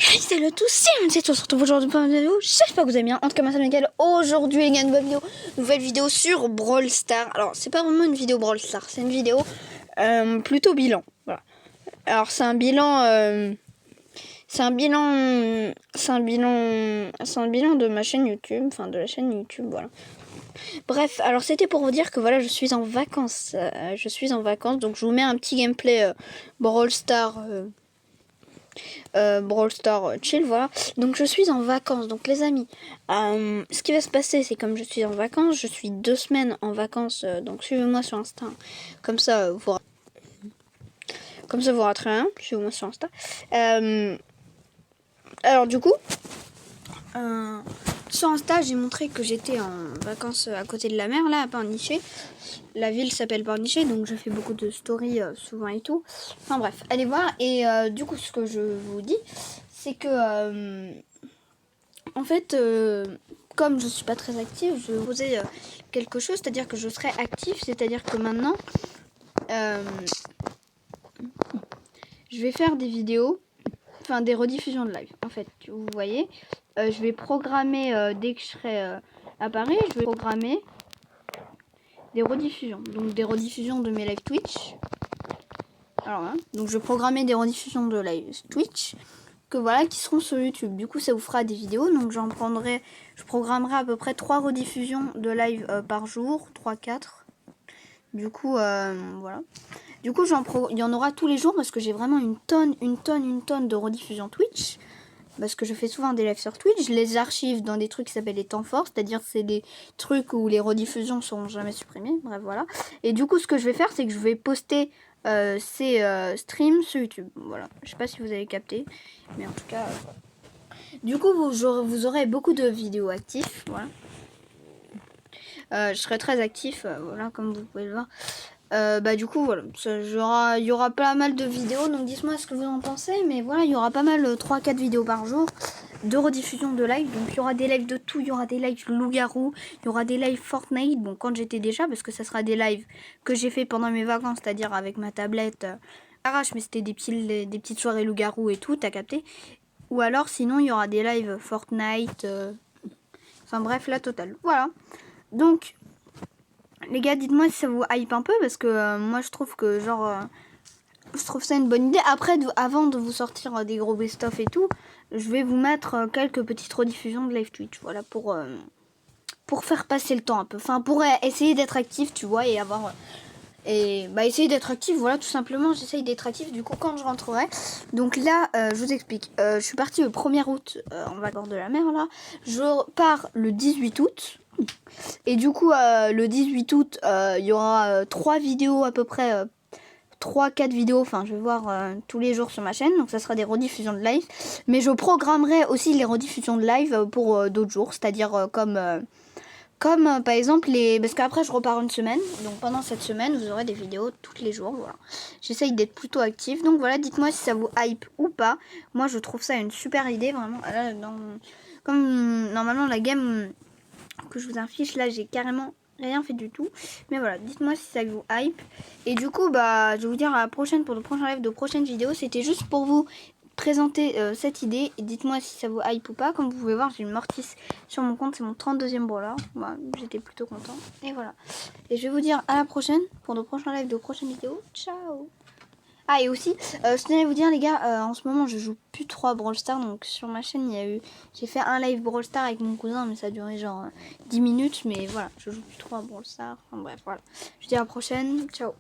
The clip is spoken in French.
Hey, salut à tous, c'est on se retrouve aujourd'hui pour une vidéo. J'espère que vous allez bien. En tout cas, moi c'est Miguel. Aujourd'hui, les gars, nouvelle vidéo sur Brawl Stars. Alors, c'est pas vraiment une vidéo Brawl Stars, c'est une vidéo plutôt bilan. Voilà. Alors, c'est un bilan de ma chaîne YouTube, enfin de la chaîne YouTube, voilà. Bref, alors c'était pour vous dire que voilà, je suis en vacances. Donc je vous mets un petit gameplay Brawl Stars. Brawl Stars chill, voilà. Donc je suis en vacances, donc les amis, ce qui va se passer, c'est comme je suis en vacances, je suis 2 semaines en vacances, donc suivez-moi sur Insta, comme ça vous raterez rien, suivez-moi sur Insta. Alors du coup, sur Insta, j'ai montré que j'étais en vacances à côté de la mer, là, à Pornichet. La ville s'appelle Pornichet, donc je fais beaucoup de stories souvent et tout. Enfin bref, allez voir. Et du coup, ce que je vous dis, c'est que, en fait, comme je suis pas très active, je vais vous poser quelque chose, c'est-à-dire que je serai active, c'est-à-dire que maintenant, je vais faire des vidéos, enfin des rediffusions de live. En fait, vous voyez, je vais programmer dès que je serai à Paris, je vais programmer des rediffusions, donc des rediffusions de mes live Twitch. Alors hein, donc je vais programmer des rediffusions de live Twitch que voilà, qui seront sur YouTube. Du coup, ça vous fera des vidéos. Donc je programmerai à peu près 3 rediffusions de live par jour, 3-4. Du coup, voilà. Du coup, il y en aura tous les jours parce que j'ai vraiment une tonne de rediffusions Twitch. Parce que je fais souvent des lives sur Twitch. Je les archive dans des trucs qui s'appellent les temps forts. C'est-à-dire c'est des trucs où les rediffusions seront jamais supprimées. Bref, voilà. Et du coup, ce que je vais faire, c'est que je vais poster ces streams sur YouTube. Voilà. Je sais pas si vous avez capté. Mais en tout cas... Du coup, vous aurez beaucoup de vidéos actives. Voilà. Je serai très actif. Voilà, comme vous pouvez le voir. Du coup voilà, il y aura pas mal de vidéos, donc dites-moi ce que vous en pensez, mais voilà, il y aura pas mal 3-4 vidéos par jour de rediffusion de live, donc il y aura des lives de tout, il y aura des lives loup-garou, il y aura des lives Fortnite, bon quand j'étais déjà, parce que ça sera des lives que j'ai fait pendant mes vacances, c'est-à-dire avec ma tablette arrache, mais c'était des petites soirées loup-garou et tout, t'as capté, ou alors sinon il y aura des lives Fortnite, enfin bref, la totale, voilà, donc... Les gars, dites-moi si ça vous hype un peu parce que moi je trouve que je trouve ça une bonne idée. Après, avant de vous sortir des gros best-of et tout, je vais vous mettre quelques petites rediffusions de live Twitch. Voilà, pour faire passer le temps un peu. Enfin, pour essayer d'être actif, tu vois, et avoir... essayer d'être actif, voilà, tout simplement, j'essaye d'être actif du coup quand je rentrerai. Donc là, je vous explique, je suis partie le 1er août en vacances de la mer, là. Je pars le 18 août. Et du coup, le 18 août, il y aura 3 vidéos à peu près, 3-4 vidéos, enfin je vais voir tous les jours sur ma chaîne, donc ça sera des rediffusions de live. Mais je programmerai aussi les rediffusions de live pour d'autres jours, c'est-à-dire comme par exemple parce qu'après je repars une semaine, donc pendant cette semaine vous aurez des vidéos tous les jours, voilà. J'essaye d'être plutôt active, donc voilà, dites-moi si ça vous hype ou pas. Moi je trouve ça une super idée, vraiment. Là, comme normalement la game que je vous affiche, là j'ai carrément rien fait du tout, mais voilà, dites-moi si ça vous hype. Et du coup je vais vous dire à la prochaine pour le prochain live de prochaines vidéos. C'était juste pour vous présenter cette idée et dites-moi si ça vous hype ou pas. Comme vous pouvez voir, j'ai une Mortis sur mon compte, c'est mon 32e brawler, voilà, j'étais plutôt content, et voilà. Et je vais vous dire à la prochaine pour de prochains lives de prochaines vidéos. Ciao. Ah, et aussi, je tenais à vous dire les gars, en ce moment je joue plus trop à Brawl Stars, donc sur ma chaîne j'ai fait un live Brawl Stars avec mon cousin, mais ça a duré genre 10 minutes, mais voilà, je joue plus trop à Brawl Stars, enfin bref, voilà. Je vous dis à la prochaine, ciao.